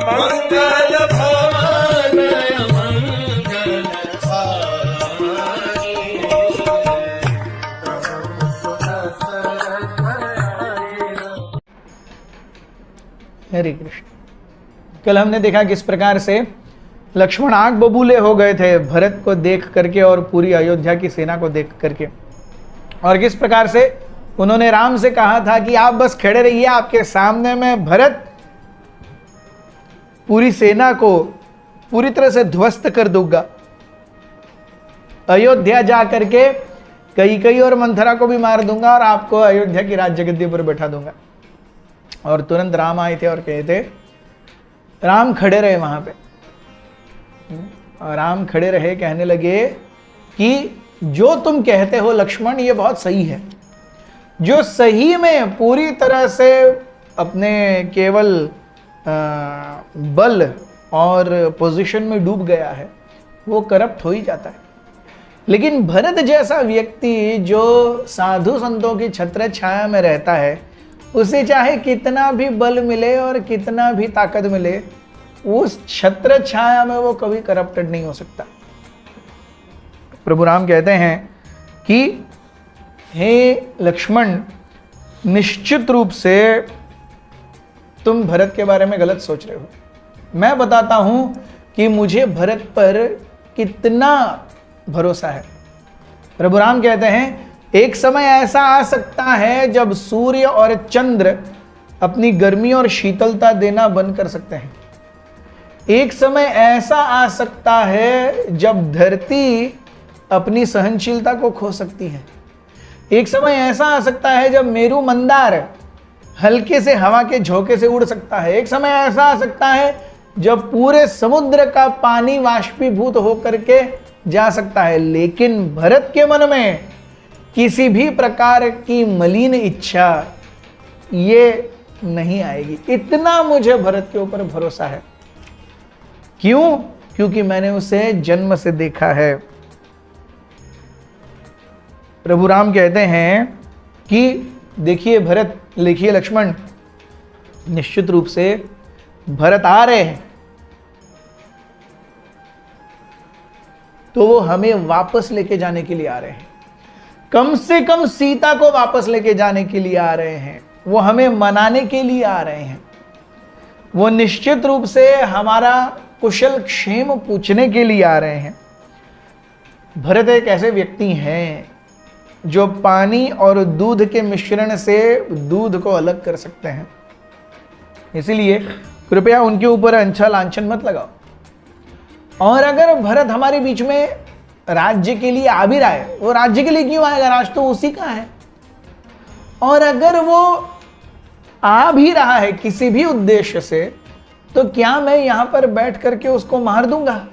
मंगल भवन मंगल हारी। हरे कृष्ण। कल हमने देखा किस प्रकार से लक्ष्मण आग बबूले हो गए थे भरत को देख करके और पूरी अयोध्या की सेना को देख करके, और किस प्रकार से उन्होंने राम से कहा था कि आप बस खड़े रहिए, आपके सामने में भरत पूरी सेना को पूरी तरह से ध्वस्त कर दूंगा। अयोध्या जा करके कैकेयी और मंथरा को भी मार दूंगा और आपको अयोध्या की राज्य गद्दी पर बैठा दूंगा। और तुरंत राम आए थे और कहे थे, राम खड़े रहे वहां पे, और राम खड़े रहे, कहने लगे कि जो तुम कहते हो लक्ष्मण ये बहुत सही है। जो सही में पूरी तरह से अपने केवल बल और पोजीशन में डूब गया है वो करप्ट हो ही जाता है। लेकिन भरत जैसा व्यक्ति जो साधु संतों की छत्र छाया में रहता है, उसे चाहे कितना भी बल मिले और कितना भी ताकत मिले, उस छत्र छाया में वो कभी करप्टेड नहीं हो सकता। प्रभु राम कहते हैं कि हे लक्ष्मण, निश्चित रूप से तुम भरत के बारे में गलत सोच रहे हो। मैं बताता हूं कि मुझे भरत पर कितना भरोसा है। प्रभु राम कहते हैं, एक समय ऐसा आ सकता है जब सूर्य और चंद्र अपनी गर्मी और शीतलता देना बंद कर सकते हैं। एक समय ऐसा आ सकता है जब धरती अपनी सहनशीलता को खो सकती है। एक समय ऐसा आ सकता है जब मेरू मंदार हल्के से हवा के झोंके से उड़ सकता है। एक समय ऐसा आ सकता है जब पूरे समुद्र का पानी वाष्पीभूत होकर के जा सकता है। लेकिन भरत के मन में किसी भी प्रकार की मलिन इच्छा ये नहीं आएगी। इतना मुझे भरत के ऊपर भरोसा है। क्यों? क्योंकि मैंने उसे जन्म से देखा है। प्रभु राम कहते हैं कि देखिए भरत, लिखिए लक्ष्मण, निश्चित रूप से भरत आ रहे हैं तो वो हमें वापस लेके जाने के लिए आ रहे हैं। कम से कम सीता को वापस लेके जाने के लिए आ रहे हैं। वो हमें मनाने के लिए आ रहे हैं। वो निश्चित रूप से हमारा कुशल क्षेम पूछने के लिए आ रहे हैं। भरत एक ऐसे व्यक्ति हैं जो पानी और दूध के मिश्रण से दूध को अलग कर सकते हैं। इसीलिए कृपया उनके ऊपर अंछा लांछन मत लगाओ। और अगर भरत हमारे बीच में राज्य के लिए आ भी रहा है, वो राज्य के लिए क्यों आएगा? राज तो उसी का है। और अगर वो आ भी रहा है किसी भी उद्देश्य से, तो क्या मैं यहां पर बैठ करके उसको मार दूंगा?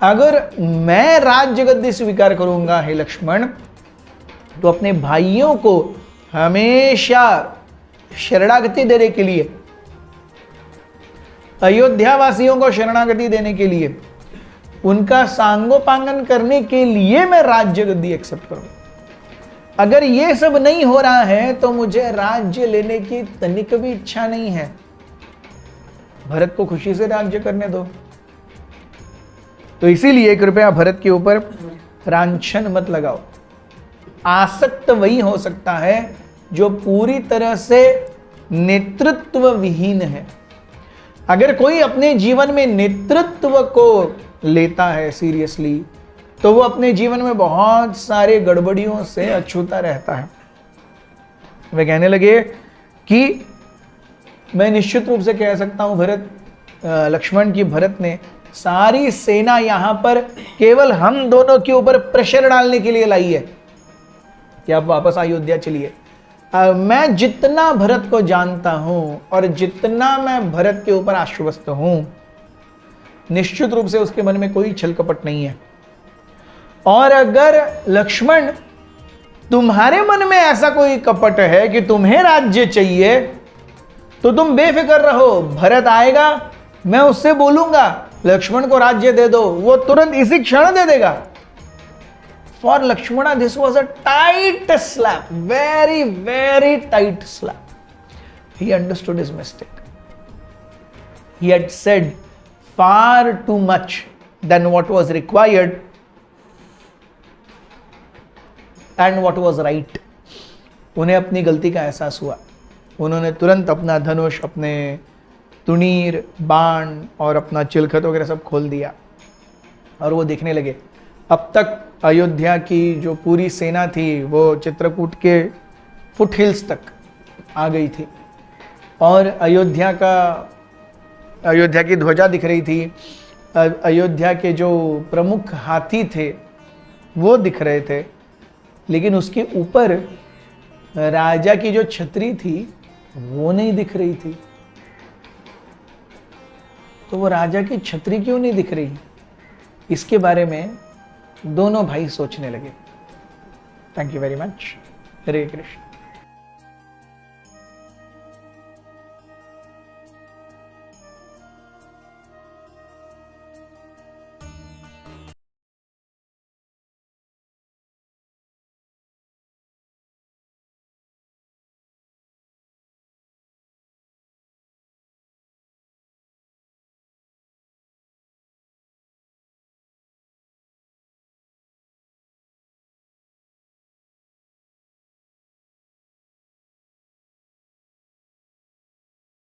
अगर मैं राज्य गद्दी स्वीकार करूंगा हे लक्ष्मण, तो अपने भाइयों को हमेशा शरणागति देने के लिए, अयोध्या वासियों को शरणागति देने के लिए, उनका सांगोपांगन करने के लिए मैं राज्य गद्दी एक्सेप्ट करूंगा। अगर ये सब नहीं हो रहा है तो मुझे राज्य लेने की तनिक भी इच्छा नहीं है। भरत को खुशी से राज्य करने दो। तो इसीलिए कृपया भरत के ऊपर लांछन मत लगाओ। आसक्त वही हो सकता है जो पूरी तरह से नेतृत्व विहीन है। अगर कोई अपने जीवन में नेतृत्व को लेता है सीरियसली, तो वो अपने जीवन में बहुत सारे गड़बड़ियों से अछूता रहता है। वे कहने लगे कि मैं निश्चित रूप से कह सकता हूं भरत, लक्ष्मण की भरत ने सारी सेना यहां पर केवल हम दोनों के ऊपर प्रेशर डालने के लिए लाई है कि आप वापस अयोध्या चलिए। मैं जितना भरत को जानता हूं और जितना मैं भरत के ऊपर आश्वस्त हूं, निश्चित रूप से उसके मन में कोई छल कपट नहीं है। और अगर लक्ष्मण तुम्हारे मन में ऐसा कोई कपट है कि तुम्हें राज्य चाहिए, तो तुम बेफिक्र रहो। भरत आएगा, मैं उससे बोलूंगा लक्ष्मण को राज्य दे दो, वो तुरंत इसी क्षण दे देगा। For Lakshmana this was a tight slap, very very tight slap. He understood his mistake. he had said far too much than what was required and what was right. उन्हें अपनी गलती का एहसास हुआ. उन्होंने तुरंत अपना धनुष, अपने तुनीर, बाण और अपना चिलखत वगैरह सब खोल दिया और वो देखने लगे. अब तक अयोध्या की जो पूरी सेना थी वो चित्रकूट के फुटहिल्स तक आ गई थी और अयोध्या की ध्वजा दिख रही थी. अयोध्या के जो प्रमुख हाथी थे वो दिख रहे थे, लेकिन उसके ऊपर राजा की जो छतरी थी वो नहीं दिख रही थी. तो वो राजा की छतरी क्यों नहीं दिख रही, इसके बारे में दोनों भाई सोचने लगे. Thank you very much. Hare Krishna.